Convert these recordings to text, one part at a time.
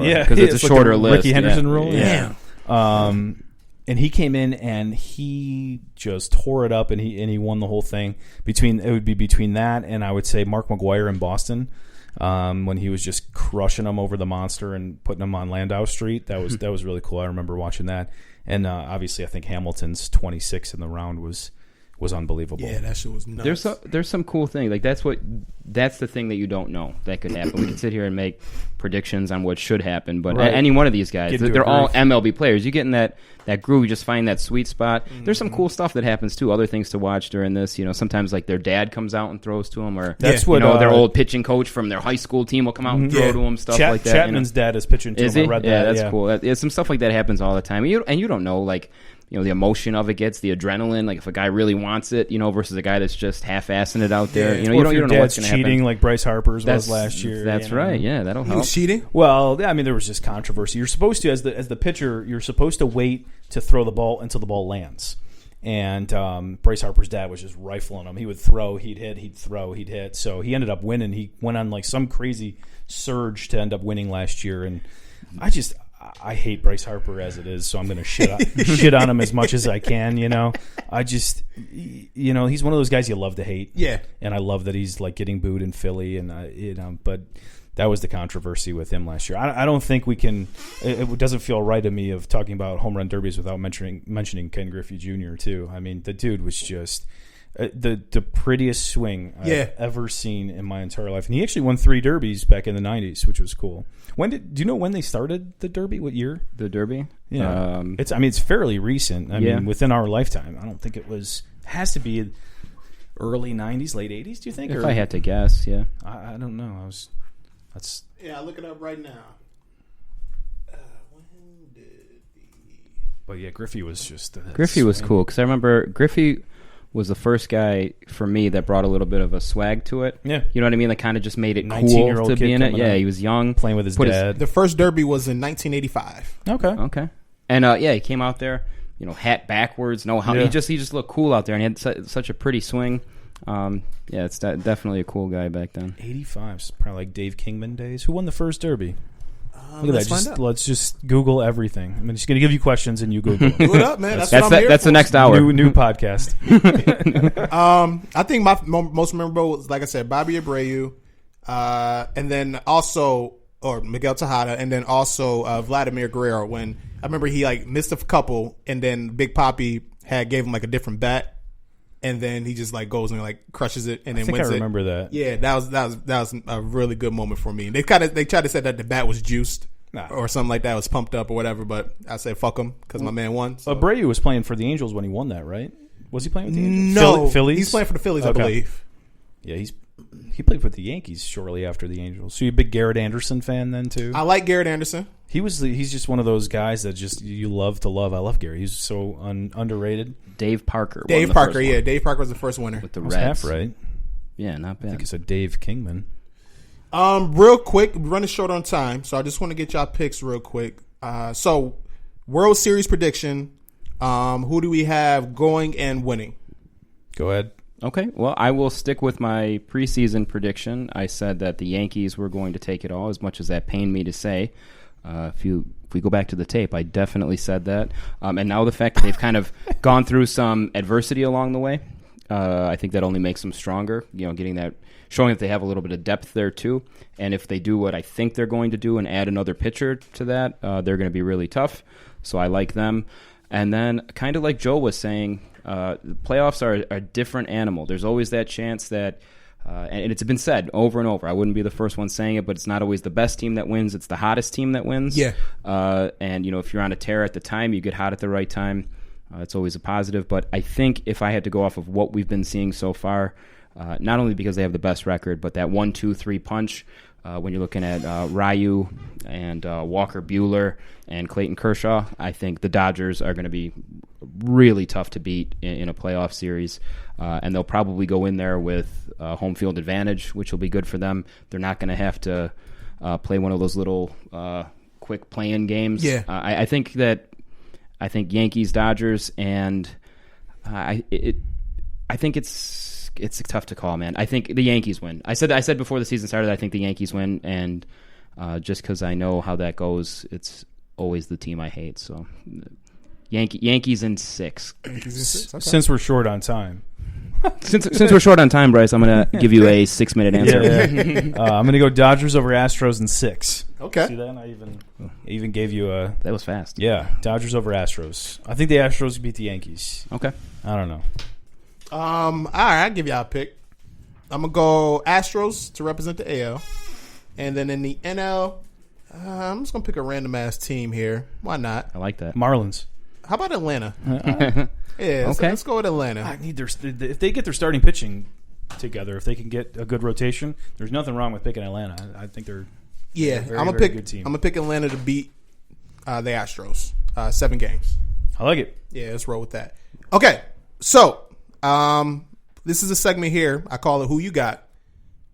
because it's a shorter the list. Ricky Henderson rule. Yeah. And he came in and he just tore it up, and he won the whole thing. It would be between that and I would say Mark McGwire in Boston, when he was just crushing them over the monster and putting them on Landau Street. That was really cool. I remember watching that. And obviously, I think Hamilton's 26 in the round was unbelievable. Yeah, that shit was nuts. There's some cool thing. Like that's the thing that you don't know that could happen. We can sit here and make predictions on what should happen, but any one of these guys, they're all MLB players. You get in that groove, you just find that sweet spot. Mm-hmm. There's some cool stuff that happens too. Other things to watch during this. Sometimes like their dad comes out and throws to them, or their old pitching coach from their high school team will come out and throw to them. Stuff like that. Chapman's dad is pitching to him. Is he? I read that. That's cool. Some stuff like that happens all the time. And you don't know like. The emotion of it gets the adrenaline. Like if a guy really wants it, versus a guy that's just half-assing it out there. You don't know what's going to happen. Cheating like Bryce Harper's was last year. That's right. Yeah, that'll help. He was cheating? Well, I mean, there was just controversy. You're supposed to, as the pitcher, you're supposed to wait to throw the ball until the ball lands. And Bryce Harper's dad was just rifling him. He would throw, he'd hit, he'd throw, he'd hit. So he ended up winning. He went on like some crazy surge to end up winning last year. And I hate Bryce Harper as it is, so I'm going to shit on him as much as I can. I just, he's one of those guys you love to hate. Yeah, and I love that he's like getting booed in Philly, and but that was the controversy with him last year. I don't think we can. It doesn't feel right to me of talking about home run derbies without mentioning Ken Griffey Jr. too. I mean, the dude was just. The prettiest swing I've ever seen in my entire life, and he actually won 3 derbies back in the '90s, which was cool. Do you know when they started the derby? What year? The derby? Yeah, it's fairly recent. I mean, within our lifetime. I don't think it was. Has to be early '90s, late '80s. Do you think? If I had to guess, yeah. I don't know. I'll look it up right now. But yeah, Griffey was just. Griffey was cool because I remember Griffey was the first guy for me that brought a little bit of a swag to it. Yeah. You know what I mean? That kind of just made it cool to be in it. Yeah, he was young. Playing with his dad. The first derby was in 1985. Okay. And he came out there, hat backwards, no helmet. He just looked cool out there, and he had such a pretty swing. It's definitely a cool guy back then. 85 is probably like Dave Kingman days. Who won the first derby? Look at that. Let's just Google everything. I'm just going to give you questions and you Google it. Do it up, man. That's the next hour. New podcast. I think my most memorable was, like I said, Bobby Abreu, and then also, or Miguel Tejada, and then also Vladimir Guerrero. When I remember he like missed a couple, and then Big Papi gave him like a different bat. And then he just like goes and like crushes it and then wins it. I remember that. Yeah, that was a really good moment for me. They tried to say that the bat was juiced or something like that, was pumped up or whatever. But I said fuck him because my man won. So. Abreu was playing for the Angels when he won that, right? Was he playing with the Angels? No, Phillies. He's playing for the Phillies, I believe. Yeah, he played for the Yankees shortly after the Angels. So you a big Garrett Anderson fan then too? I like Garrett Anderson. He's just one of those guys that just you love to love. I love Gary. He's so underrated. Dave Parker. Dave Parker was the first winner with the Reds. Reds. Half right. Yeah, not bad. I think it's a Dave Kingman. Real quick, we're running short on time, so I just want to get y'all picks real quick. So World Series prediction. Who do we have going and winning? Go ahead. Okay, well, I will stick with my preseason prediction. I said that the Yankees were going to take it all, as much as that pained me to say. If we go back to the tape, I definitely said that. And now the fact that they've kind of gone through some adversity along the way, I think that only makes them stronger. Showing that they have a little bit of depth there too. And if they do what I think they're going to do and add another pitcher to that, they're going to be really tough. So I like them. And then, kind of like Joe was saying, the playoffs are a different animal. There's always that chance that, and it's been said over and over, I wouldn't be the first one saying it, but it's not always the best team that wins. It's the hottest team that wins. Yeah. And, if you're on a tear at the time, you get hot at the right time. It's always a positive. But I think if I had to go off of what we've been seeing so far, not only because they have the best record, but that 1-2-3 punch, when you're looking at Ryu and Walker Buehler and Clayton Kershaw, I think the Dodgers are going to be really tough to beat in a playoff series. And they'll probably go in there with home field advantage, which will be good for them. They're not going to have to play one of those little quick play-in games. Yeah. I think Yankees, Dodgers, and I think it's tough to call, man. I think the Yankees win. I said before the season started, I think the Yankees win, and just because I know how that goes. It's always the team I hate. So Yankees in 6. Yankees in 6. Okay. Since we're short on time. Since we're short on time, Bryce, I'm going to give you a 6-minute answer. I'm going to go Dodgers over Astros in 6. Okay. See that? I even gave you a... That was fast. Yeah, Dodgers over Astros. I think the Astros beat the Yankees. Okay. I don't know. All right, I'll give y'all a pick. I'm going to go Astros to represent the AL. And then in the NL, I'm just going to pick a random-ass team here. Why not? I like that. Marlins. How about Atlanta? Yeah, so Okay. let's go with Atlanta. I need if they get their starting pitching together, if they can get a good rotation, there's nothing wrong with picking Atlanta. I think they're Yeah, very, I'm gonna very pick. good team. I'm gonna pick Atlanta to beat the Astros. 7 games. I like it. Yeah, let's roll with that. Okay, so this is a segment here. I call it "Who You Got,"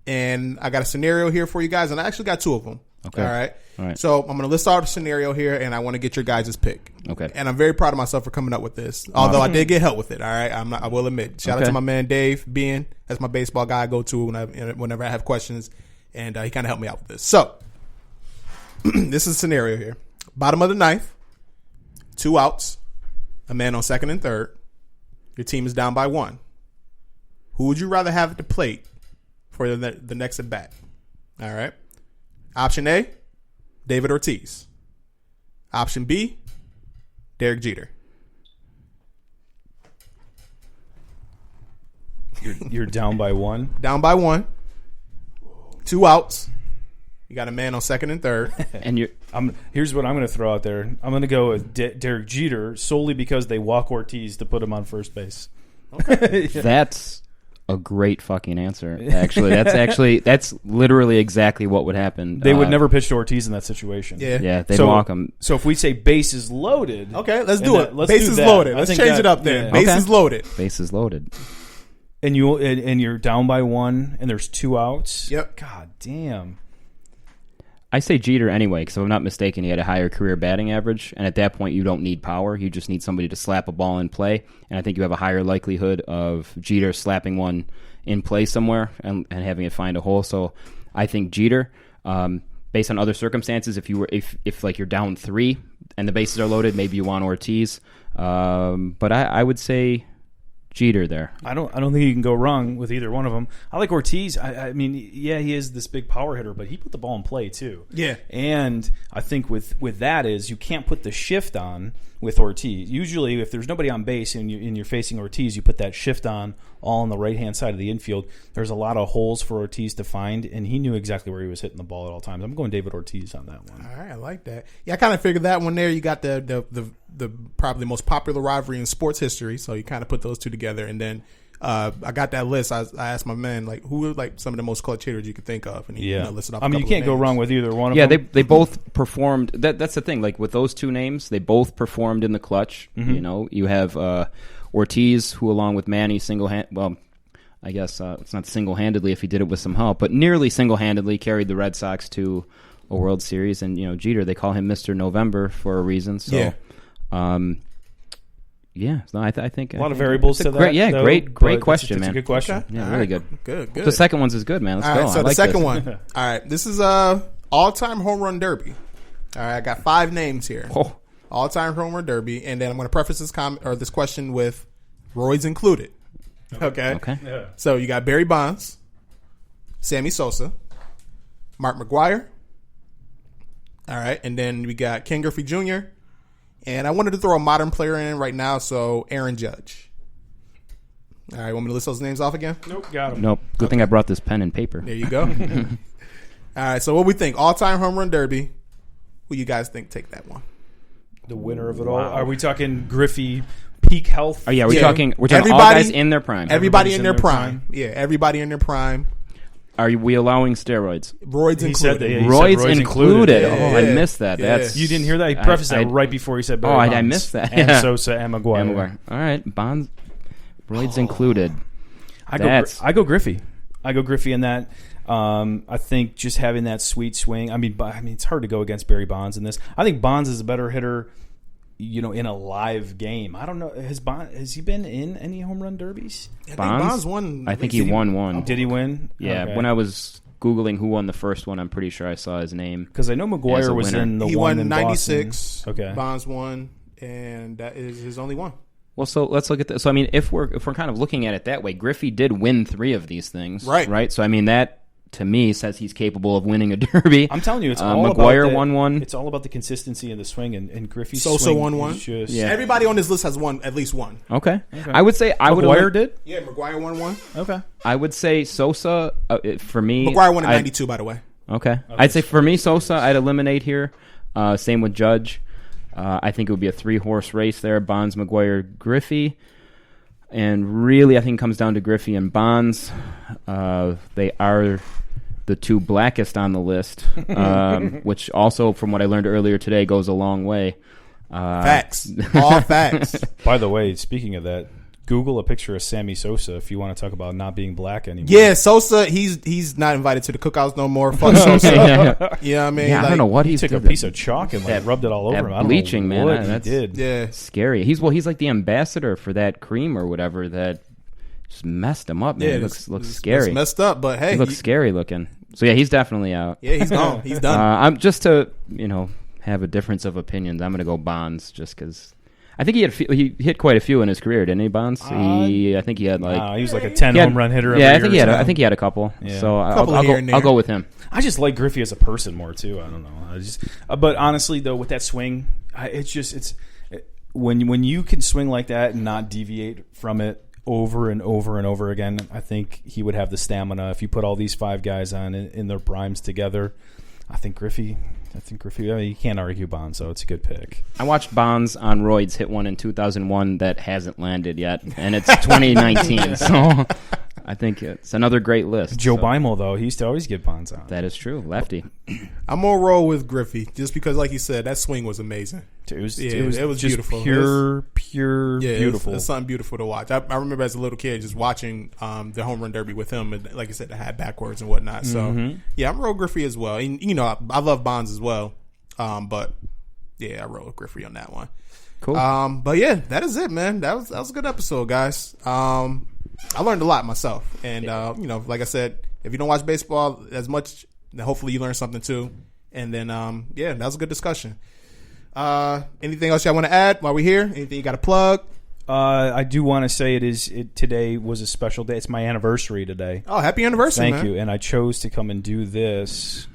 and I got a scenario here for you guys, and I actually got 2 of them. Okay. All right. All right. So I'm gonna list out a scenario here, and I want to get your guys' pick. Okay. And I'm very proud of myself for coming up with this. Although I did get help with it. All right. I will admit. Shout out Okay. to my man Dave Bean. That's my baseball guy I go to whenever I have questions, and he kind of helped me out with this. So this is a scenario here. Bottom of the 9th, 2 outs, a man on 2nd and 3rd. Your team is down by 1. Who would you rather have at the plate for the next at bat? All right. Option A, David Ortiz. Option B, Derek Jeter. You're down by 1. Down by 1. 2 outs. You got a man on 2nd and 3rd. And you're Here's what I'm going to throw out there. I'm going to go with Derek Jeter solely because they walk Ortiz to put him on first base. That's a great fucking answer. Actually, that's literally exactly what would happen. They would never pitch to Ortiz in that situation. Yeah, they'd walk him. So if we say bases loaded, Okay, let's do it. Let's Bases do that. loaded. I Let's think change that- it up there. yeah. Bases loaded. Bases loaded. and you're down by 1, and there's 2 outs. Yep. God damn. I say Jeter anyway, because if I'm not mistaken, he had a higher career batting average, and at that point, you don't need power. You just need somebody to slap a ball in play, and I think you have a higher likelihood of Jeter slapping one in play somewhere and having it find a hole. So I think Jeter, based on other circumstances, if like you're down 3 and the bases are loaded, maybe you want Ortiz. But I would say Jeter there. I don't think you can go wrong with either one of them. I like Ortiz. I mean, yeah, he is this big power hitter, but he put the ball in play too. Yeah. And I think with that is you can't put the shift on with Ortiz. Usually, if there's nobody on base and you're facing Ortiz, you put that shift on all on the right-hand side of the infield. There's a lot of holes for Ortiz to find, and he knew exactly where he was hitting the ball at all times. I'm going David Ortiz on that one. All right, I like that. Yeah, I kind of figured that one there. You got the probably the most popular rivalry in sports history, so you kind of put those two together. And then I got that list. I asked my man, like, who are like some of the most clutch hitters you could think of, and he listed off. I mean, you can't go wrong with either one of Yeah, them. they both performed. That's the thing. Like with those two names, they both performed in the clutch. Mm-hmm. You know, you have Ortiz, who along with Manny I guess it's not single-handedly if he did it with some help, but nearly single-handedly carried the Red Sox to a World Series. And, you know, Jeter, they call him Mr. November for a reason. So, I think... A lot of variables to that. Great question, it's man. a good question. Okay. Yeah, All really right. good. Good. The second one's is good, man. Let's All go. right, so I the like second this. one. All right, this is all-time home run derby. All right, I got 5 names here. Oh. All-time home run derby, and then I'm going to preface this question with Roy's included. Okay. Yeah. So you got Barry Bonds, Sammy Sosa, Mark McGwire. All right, and then we got Ken Griffey Jr. And I wanted to throw a modern player in right now, so Aaron Judge. All right, want me to list those names off again? Nope, got him. Nope. Good thing I brought this pen and paper. There you go. All right, so what we think? All-time home run derby. Who you guys think take that one? The winner of it all. Are we talking Griffey peak health? Oh yeah, we're Yeah. talking all Everybody- guys in their prime. Everybody Everybody's in their prime. Yeah, everybody in their prime. Are we allowing steroids? Roy's He said included. that, yeah. He said Roy's Roy's included. included. Oh, I Yeah. missed that. Yeah. That's You didn't hear that? He prefaced that right before he said Barry I Bonds. missed that. And Yeah. Sosa and McGwire. And McGwire. All right, Bonds, Roy's included. I go Griffey. I go Griffey in that. I think just having that sweet swing. I mean, it's hard to go against Barry Bonds in this. I think Bonds is a better hitter, in a live game. I don't know. Has he been in any home run derbies? I think Bonds won. I think he won one. Did he win? Yeah, Okay. when I was Googling who won the first one, I'm pretty sure I saw his name. Because I know McGuire was in the he one won in 96. Boston. Okay. Bonds won, and that is his only one. Well, so let's look at this. So, I mean, if we're kind of looking at it that way, Griffey did win 3 of these things. Right? So, I mean, that, to me, says he's capable of winning a derby. I'm telling you, it's all McGuire about won one. It's all about the consistency of the swing, and Griffey's Sosa swing won one. Just, Everybody on this list has won at least one. Okay. I would say McGuire did? Yeah, McGuire won one. Okay. I would say Sosa, for me... McGuire won in 92, by the way. Okay. I'd say for me, Sosa, I'd eliminate here. Same with Judge. I think it would be a 3-horse race there. Bonds, McGuire, Griffey. And really, I think it comes down to Griffey and Bonds. They are the 2 blackest on the list, which also, from what I learned earlier today, goes a long way. Facts. All facts. By the way, speaking of that, Google a picture of Sammy Sosa if you want to talk about not being black anymore. Yeah, Sosa, he's not invited to the cookouts no more. Fuck Sosa. You know what I mean? Yeah, I don't know what he took a piece of chalk and rubbed it all over him. I don't bleaching, know man. what That's he did. Yeah. Scary. He's like the ambassador for that cream or whatever that just messed him up, man. Yeah, It looks scary. It's messed up, but hey. He looks scary looking. So, yeah, he's definitely out. Yeah, he's gone. He's done. I'm just to, have a difference of opinions. I'm going to go Bonds just because I think he hit quite a few in his career, didn't he, Bonds? I think he had he was like a 10 home run hitter. Yeah, I think he had a couple. Yeah. So I'll go with him. I just like Griffey as a person more too. I don't know. But honestly, though, with that swing, when you can swing like that and not deviate from it over and over and over again, I think he would have the stamina. If you put all these 5 guys on in their primes together, I think Griffey. You can't argue Bonds, so it's a good pick. I watched Bonds on roids hit one in 2001 that hasn't landed yet, and it's 2019. So I think it's another great list. Joe Beimel, though, he used to always get Bonds on. That is true, lefty. I'm gonna roll with Griffey just because, like you said, that swing was amazing. It was just beautiful. Pure, beautiful. It's something beautiful to watch. I remember as a little kid just watching the home run derby with him, and like I said, the hat backwards and whatnot. So yeah, I'm roll Griffey as well. And I love Bonds as well, but yeah, I roll with Griffey on that one. Cool. But yeah, that is it, man. That was a good episode, guys. I learned a lot myself, and like I said, if you don't watch baseball as much, then hopefully you learn something too. And then that was a good discussion. Anything else y'all want to add while we're here? Anything you got to plug? I do want to say today was a special day. It's my anniversary today. Oh, happy anniversary! Thank you. And I chose to come and do this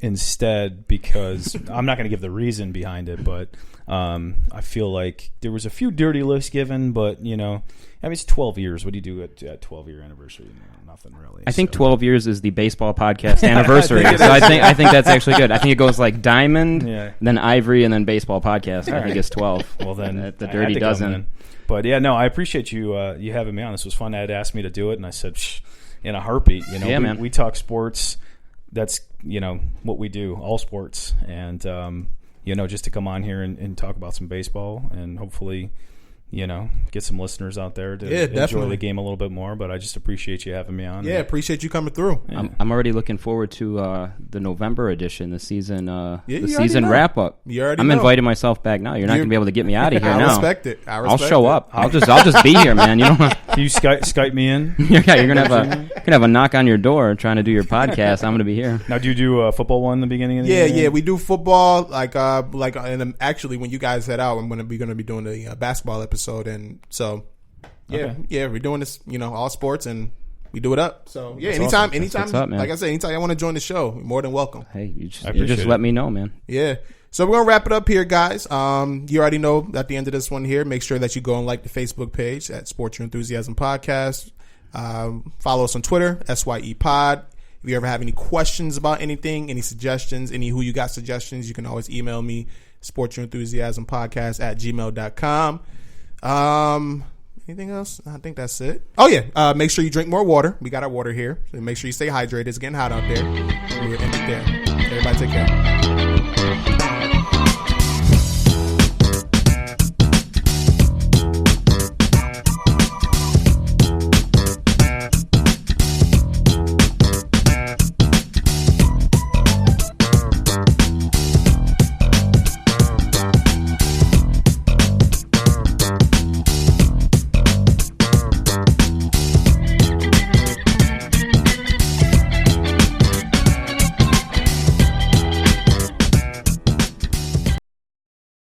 instead because I'm not going to give the reason behind it, but I feel like there was a few dirty looks given, but it's 12 years. What do you do at 12-year anniversary? Nothing really. I think 12 years is the baseball podcast anniversary. I think that's actually good. I think it goes like diamond, then ivory, and then baseball podcast. I think it's 12. Well, then the dirty dozen. But yeah, no, I appreciate you having me on. This was fun. Ed asked me to do it, and I said, in a heartbeat. Man. We talk sports. That's what we do, all sports, and just to come on here and talk about some baseball, and hopefully get some listeners out there to enjoy the game a little bit more. But I just appreciate you having me on. Yeah, appreciate you coming through. I'm already looking forward to the November edition, the season wrap up. I'm inviting myself back now. You're not going to be able to get me out of here now. I respect it. I'll show up. I'll just be here, man. Can you Skype me in? You're gonna have a knock on your door trying to do your podcast. I'm gonna be here. Now, do you do a football one in the beginning of the year? Yeah, we do football. And actually, when you guys head out, we're gonna be doing the basketball episode, and so we're doing this. All sports, and we do it up. So yeah, anytime, up, like I said, anytime you want to join the show, you're more than welcome. Hey, you just let me know, man. Yeah. So we're gonna wrap it up here, guys. You already know at the end of this one here, make sure that you go and like the Facebook page at Sports Your Enthusiasm Podcast. Follow us on Twitter, SYE Pod. If you ever have any questions about anything, any suggestions, any Who You Got suggestions, you can always email me, sportsyourenthusiasmpodcast@gmail.com. Anything else? I think that's it. Oh, yeah. Make sure you drink more water. We got our water here. So make sure you stay hydrated. It's getting hot out there. We'll end it there. Everybody take care.